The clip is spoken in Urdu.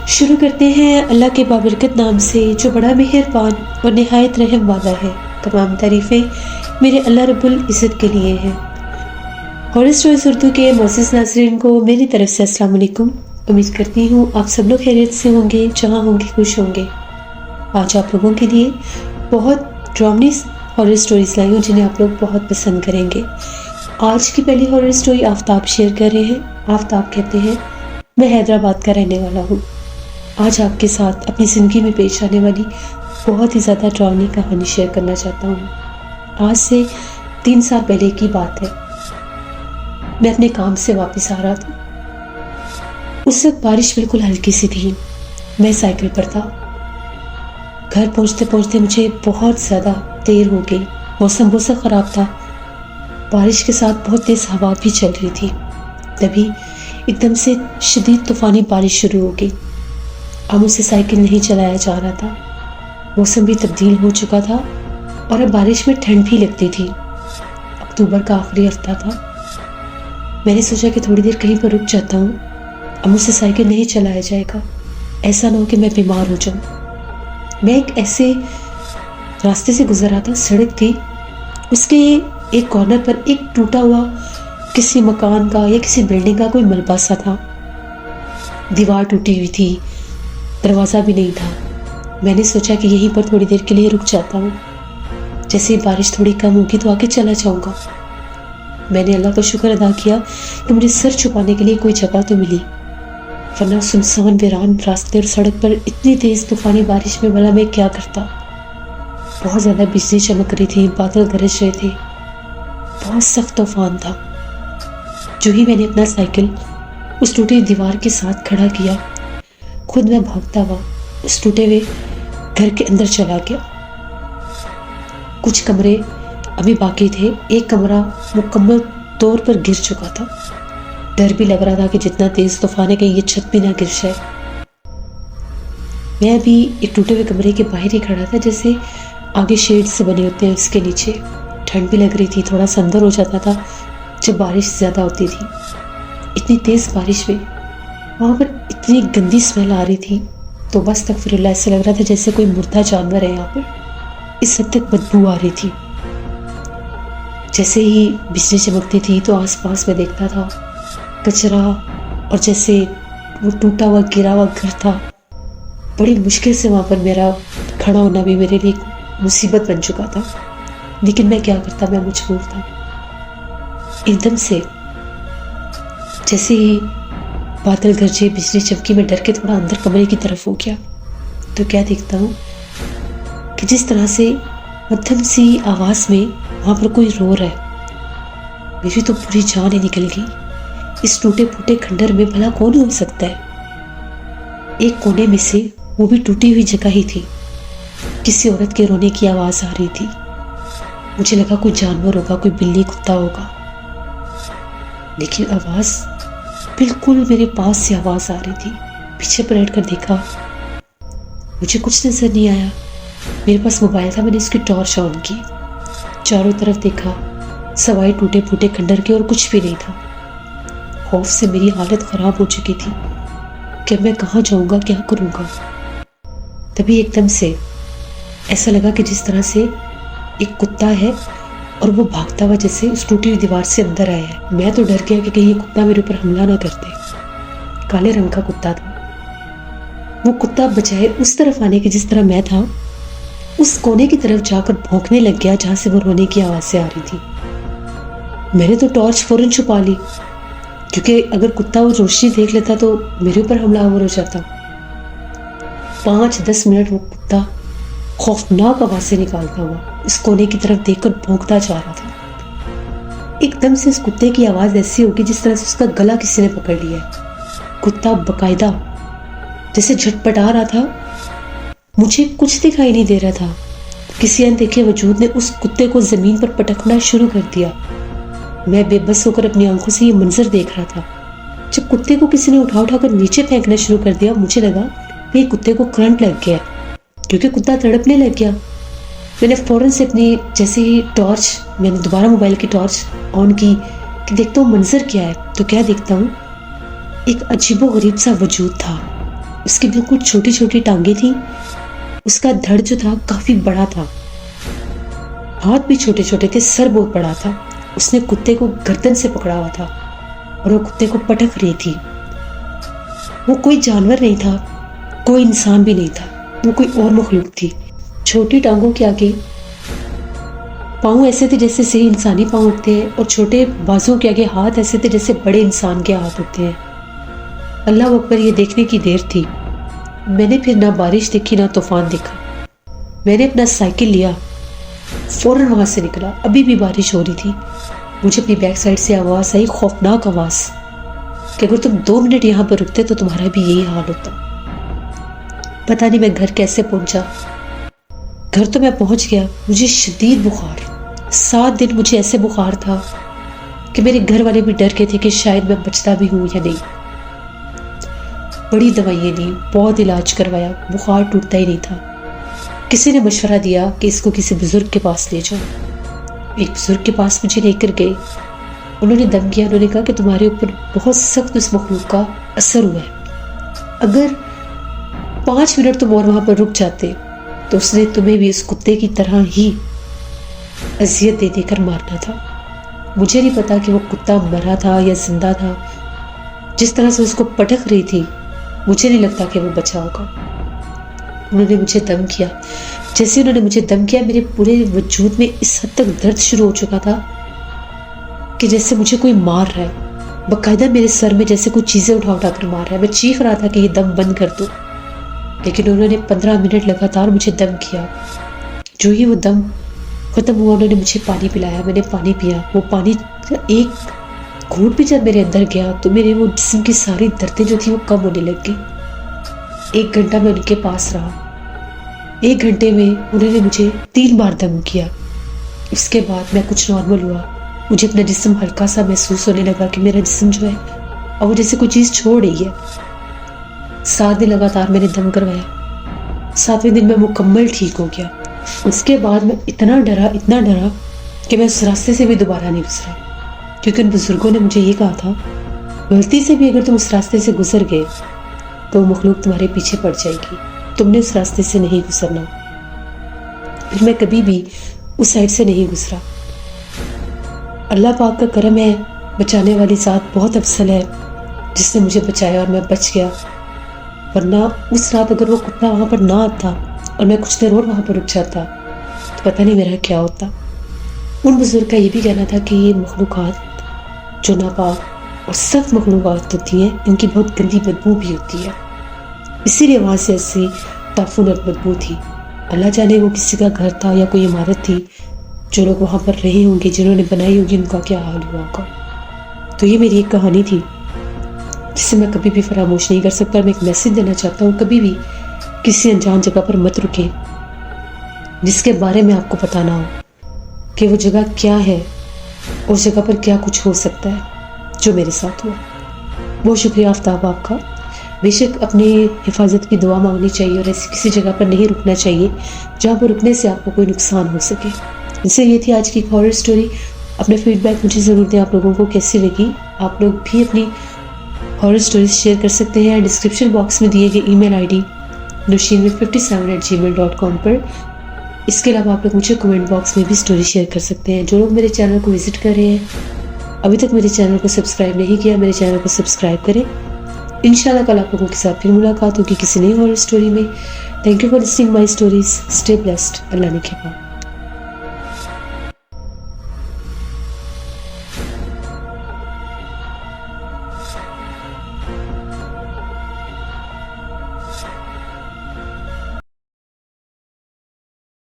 شروع کرتے ہیں اللہ کے بابرکت نام سے جو بڑا مہربان اور نہایت رحم والا ہے۔ تمام تعریفیں میرے اللہ رب العزت کے لیے ہیں۔ ہارر اسٹوریز اردو کے معزز ناظرین کو میری طرف سے السلام علیکم۔ امید کرتی ہوں آپ سب لوگ خیریت سے ہوں گے، جہاں ہوں گے خوش ہوں گے۔ آج آپ لوگوں کے لیے بہت ڈرامنی ہارر اسٹوریز لائی ہوں جنہیں آپ لوگ بہت پسند کریں گے۔ آج کی پہلی ہارر اسٹوری آفتاب شیئر کر رہے ہیں۔ آفتاب کہتے ہیں میں حیدرآباد کا رہنے والا ہوں۔ آج آپ کے ساتھ اپنی زندگی میں پیش آنے والی بہت ہی زیادہ ڈراؤنی کہانی شیئر کرنا چاہتا ہوں۔ آج سے 3 سال پہلے کی بات ہے۔ میں اپنے کام سے واپس آ رہا تھا۔ اس وقت بارش بالکل ہلکی سی تھی۔ میں سائیکل پر تھا۔ گھر پہنچتے پہنچتے مجھے بہت زیادہ دیر ہو گئی۔ موسم بہت خراب تھا۔ بارش کے ساتھ بہت تیز ہوا بھی چل رہی تھی۔ تبھی ایک دم سے شدید طوفانی بارش شروع ہو گئی۔ اب مجھ سے سائیکل نہیں چلایا جا رہا تھا۔ موسم بھی تبدیل ہو چکا تھا اور اب بارش میں ٹھنڈ بھی لگتی تھی۔ اکتوبر کا آخری ہفتہ تھا۔ میں نے سوچا کہ تھوڑی دیر کہیں پر رک جاتا ہوں۔ اب مجھ سے سائیکل نہیں چلایا جائے گا، ایسا نہ ہو کہ میں بیمار ہو جاؤں۔ میں ایک ایسے راستے سے گزر رہا تھا، سڑک تھی، اس کے ایک کارنر پر ایک ٹوٹا ہوا کسی مکان کا یا کسی بلڈنگ کا کوئی ملبہ سا تھا۔ دیوار ٹوٹی ہوئی تھی، دروازہ بھی نہیں تھا۔ میں نے سوچا کہ یہیں پر تھوڑی دیر کے لیے رک جاتا ہوں، جیسے بارش تھوڑی کم ہوگی تو آگے چلا جاؤں گا۔ میں نے اللہ کا شکر ادا کیا کہ مجھے سر چھپانے کے لیے کوئی جگہ تو ملی، ورنہ سنسان ویران راستے اور سڑک پر اتنی تیز طوفانی بارش میں بھلا میں کیا کرتا۔ بہت زیادہ بجلی چمک رہی تھی، بادل گرج رہے تھے، بہت سخت طوفان تھا۔ جو ہی میں نے اپنا سائیکل اس ٹوٹی دیوار کے ساتھ کھڑا کیا، خود میں بھاگتا ہوا اس ٹوٹے ہوئے گھر کے اندر چلا گیا۔ کچھ کمرے ابھی باقی تھے، ایک کمرہ مکمل طور پر گر چکا تھا۔ ڈر بھی لگ رہا تھا کہ جتنا تیز طوفان ہے کہ یہ چھت بھی نہ گر جائے۔ میں ابھی ایک ٹوٹے ہوئے کمرے کے باہر ہی کھڑا تھا، جیسے آگے شیڈ سے بنے ہوتے ہیں اس کے نیچے۔ ٹھنڈ بھی لگ رہی تھی، تھوڑا سا اندر ہو جاتا تھا جب بارش زیادہ ہوتی تھی۔ اتنی تیز بارش میں وہاں پر اتنی گندی اسمیل آ رہی تھی، تو بس استغفراللہ، ایسا لگ رہا تھا جیسے کوئی مردہ جانور ہے یہاں پر، اس حد تک بدبو آ رہی تھی۔ جیسے ہی بجلی چمکتی تھی تو آس پاس میں دیکھتا تھا کچرا، اور جیسے وہ ٹوٹا ہوا گرا ہوا گھر تھا۔ بڑی مشکل سے وہاں پر میرا کھڑا ہونا بھی میرے لیے مصیبت بن چکا تھا، لیکن میں کیا کرتا، میں مجبور تھا۔ ایک دم سے جیسے ہی بادل گرجے، بجلی چمکی، میں ڈر کے تھوڑا اندر کمرے کی طرف ہو گیا تو کیا دیکھتا ہوں کہ جس طرح سے مدھم سی آواز میں وہاں پر کوئی رو رہا ہے۔ میری تو پوری جان ہی نکل گئی۔ اس ٹوٹے پھوٹے کھنڈر میں بھلا کون ہو سکتا ہے؟ ایک کونے میں سے، وہ بھی ٹوٹی ہوئی جگہ ہی تھی، کسی عورت کے رونے کی آواز آ رہی تھی۔ مجھے لگا کوئی جانور ہوگا، کوئی بلی کتا ہوگا، لیکن آواز بالکل میرے پاس سے آواز آ رہی تھی۔ پیچھے پلٹ کر دیکھا، مجھے کچھ نظر نہیں آیا۔ میرے پاس موبائل تھا، میں نے اس کی ٹارچ آن کی، چاروں طرف دیکھا، سوائے ٹوٹے پھوٹے کھنڈر کے اور کچھ بھی نہیں تھا۔ خوف سے میری حالت خراب ہو چکی تھی کہ میں کہاں جاؤں گا، کیا کروں گا۔ تبھی ایک دم سے ایسا لگا کہ جس طرح سے ایک کتا ہے اور وہ بھاگتا ہوا جیسے اس ٹوٹی ہوئی دیوار سے اندر آیا ہے۔ میں تو ڈر گیا کہ کہیں یہ کتا میرے اوپر حملہ نہ کرتے۔ کالے رنگ کا کتا تھا۔ وہ کتا بجائے اس طرف آنے کے جس طرح میں تھا، اس کونے کی طرف جا کر بھونکنے لگ گیا جہاں سے وہ رونے کی آوازیں آ رہی تھی۔ میں نے تو ٹارچ فوراً چھپا لی، کیونکہ اگر کتا وہ روشنی دیکھ لیتا تو میرے اوپر حملہ آور ہو جاتا۔ 5-10 منٹ وہ کتا خوفناک آوازیں نکالتا ہوا اس کونے کی طرف دیکھ کر بھونکتا جا رہا تھا۔ ایک دم سے اس کتے کی آواز ایسی ہوگی جس طرح سے اس کا گلا کسی نے پکڑ لیا ہے۔ کتا باقاعدہ جیسے جھٹپٹا رہا تھا۔ مجھے کچھ دکھائی نہیں دے رہا تھا۔ کسی اندیکھے وجود نے اس کتے کو زمین پر پٹکنا شروع کر دیا۔ میں بے بس ہو کر اپنی آنکھوں سے یہ منظر دیکھ رہا تھا۔ جب کتے کو کسی نے اٹھا کر نیچے پھینکنا شروع کر دیا، مجھے لگا کہ یہ کتے کو کرنٹ لگ گیا، کیونکہ کتا تڑپنے لگ گیا۔ میں نے فوراً سے اپنی جیسے ہی ٹارچ، میں نے دوبارہ موبائل کی ٹارچ آن کی کہ دیکھتا ہوں منظر کیا ہے، تو کیا دیکھتا ہوں ایک عجیب و غریب سا وجود تھا اس کی بالکل چھوٹی چھوٹی ٹانگیں تھیں. اس کا دھڑ جو تھا کافی بڑا تھا, ہاتھ بھی چھوٹے چھوٹے تھے, سر بہت بڑا تھا. اس نے کتے کو گردن سے پکڑا ہوا تھا اور وہ کتے کو پٹک رہی تھی. وہ کوئی جانور نہیں تھا, کوئی انسان بھی نہیں تھا, وہ کوئی اور مخلوق تھی. چھوٹی ٹانگوں کے آگے پاؤں ایسے تھے جیسے صحیح انسانی پاؤں ہوتے ہیں, اور چھوٹے بازوں کے آگے ہاتھ ایسے تھے جیسے بڑے انسان کے ہاتھ ہوتے ہیں. اللہ اکبر, یہ دیکھنے کی دیر تھی. میں نے پھر نہ بارش دیکھی نہ طوفان دیکھا. میں نے اپنا سائیکل لیا, فوراً وہاں سے نکلا. ابھی بھی بارش ہو رہی تھی. مجھے اپنی بیک سائڈ سے آواز آئی, خوفناک آواز, کہ اگر تم 2 منٹ یہاں پر رکتے تو تمہارا بھی یہی حال ہوتا. پتہ نہیں میں گھر کیسے پہنچا. گھر تو میں پہنچ گیا. مجھے شدید بخار, 7 دن مجھے ایسے بخار تھا کہ میرے گھر والے بھی ڈر گئے تھے کہ شاید میں بچتا بھی ہوں یا نہیں. بڑی دوائیں لی, بہت علاج کروایا, بخار ٹوٹتا ہی نہیں تھا. کسی نے مشورہ دیا کہ اس کو کسی بزرگ کے پاس لے جاؤ. ایک بزرگ کے پاس مجھے لے کر گئے. انہوں نے دم کیا. انہوں نے کہا کہ تمہارے اوپر بہت سخت اس مخلوق کا اثر ہوا ہے. اگر 5 منٹ تم اور وہاں پر رک جاتے تو اس نے تمہیں بھی اس کتے کی طرح ہی اذیت دے دے کر مارنا تھا. مجھے نہیں پتا کہ وہ کتا مرا تھا یا زندہ تھا. جس طرح سے اس کو پٹک رہی تھی, مجھے نہیں لگتا کہ وہ بچا ہوگا. انہوں نے مجھے دم کیا. جیسے انہوں نے مجھے دم کیا, میرے پورے وجود میں اس حد تک درد شروع ہو چکا تھا کہ جیسے مجھے کوئی مار رہا ہے. باقاعدہ میرے سر میں جیسے کوئی چیزیں اٹھا اٹھا کر مار رہا ہے. میں چیخ رہا تھا کہ یہ دم بند کر دو, لیکن انہوں نے 15 منٹ لگاتار مجھے دم کیا. جو ہی وہ دم ختم ہوا, انہوں نے مجھے پانی پلایا. میں نے پانی پیا. وہ پانی ایک گھونٹ بھی جب میرے اندر گیا تو میرے وہ جسم کی ساری دردیں جو تھی وہ کم ہونے لگ گئی. 1 گھنٹہ میں ان کے پاس رہا. 1 گھنٹے میں انہوں نے مجھے 3 بار دم کیا. اس کے بعد میں کچھ نارمل ہوا. مجھے اپنا جسم ہلکا سا محسوس ہونے لگا کہ میرا جسم جو ہے اور وہ جیسے کوئی چیز چھوڑ رہی ہے. 7 دن لگاتار میں نے دم کروایا. 7ویں دن میں مکمل ٹھیک ہو گیا. اس کے بعد میں اتنا ڈرا کہ میں اس راستے سے بھی دوبارہ نہیں گزرا, کیونکہ ان بزرگوں نے مجھے یہ کہا تھا, غلطی سے بھی اگر تم اس راستے سے گزر گئے تو وہ مخلوق تمہارے پیچھے پڑ جائے گی. تم نے اس راستے سے نہیں گزرنا. پھر میں کبھی بھی اس سائڈ سے نہیں گزرا. اللہ پاک کا کرم ہے, بچانے والی ذات بہت افضل ہے جس نے مجھے بچایا اور میں بچ گیا. ورنہ اس رات اگر وہ کتا وہاں پر نہ آتا اور میں کچھ دیر اور وہاں پر رک جاتا تو پتہ نہیں میرا کیا ہوتا. ان بزرگ کا یہ بھی کہنا تھا کہ یہ مخلوقات جو ناپاک اور سخت مخلوقات ہوتی ہیں, ان کی بہت گندی بدبو بھی ہوتی ہے. اسی لیے وہاں سے ایسی تعفن اور بدبو تھی. اللہ جانے وہ کسی کا گھر تھا یا کوئی عمارت تھی, جو لوگ وہاں پر رہے ہوں گے, جنہوں نے بنائی ہوگی, ان کا کیا حال ہوا ہوگا. تو یہ میری ایک کہانی تھی جسے میں کبھی بھی فراموش نہیں کر سکتا. اور میں ایک میسج دینا چاہتا ہوں, کبھی بھی کسی انجان جگہ پر مت رکیں جس کے بارے میں آپ کو پتہ نہ ہو کہ وہ جگہ کیا ہے, اس جگہ پر کیا کچھ ہو سکتا ہے, جو میرے ساتھ ہوا. بہت شکریہ آفتاب آپ کا. بے شک اپنی حفاظت کی دعا مانگنی چاہیے اور ایسی کسی جگہ پر نہیں رکنا چاہیے جہاں پر رکنے سے آپ کو کوئی نقصان ہو سکے. اس سے یہ تھی آج کی ایک ہارر سٹوری. اپنے فیڈ بیک مجھے ضرور دیں, آپ لوگوں کو کیسی لگی. آپ لوگ بھی اپنی ہارر سٹوریز شیئر کر سکتے ہیں ڈسکرپشن باکس میں دیے گئے ای میل آئی ڈی nushin57@gmail.com پر. اس کے علاوہ آپ لوگ مجھے کمنٹ باکس میں بھی سٹوری شیئر کر سکتے ہیں. جو لوگ میرے چینل کو وزٹ کر رہے ہیں, ابھی تک میرے چینل کو سبسکرائب نہیں کیا, میرے چینل کو سبسکرائب کریں. انشاءاللہ کل آپ لوگوں کے ساتھ پھر ملاقات ہوگی کسی نئی ہارر سٹوری میں. Thank you for listening my stories. Stay blessed. اللہ نے کے پاس.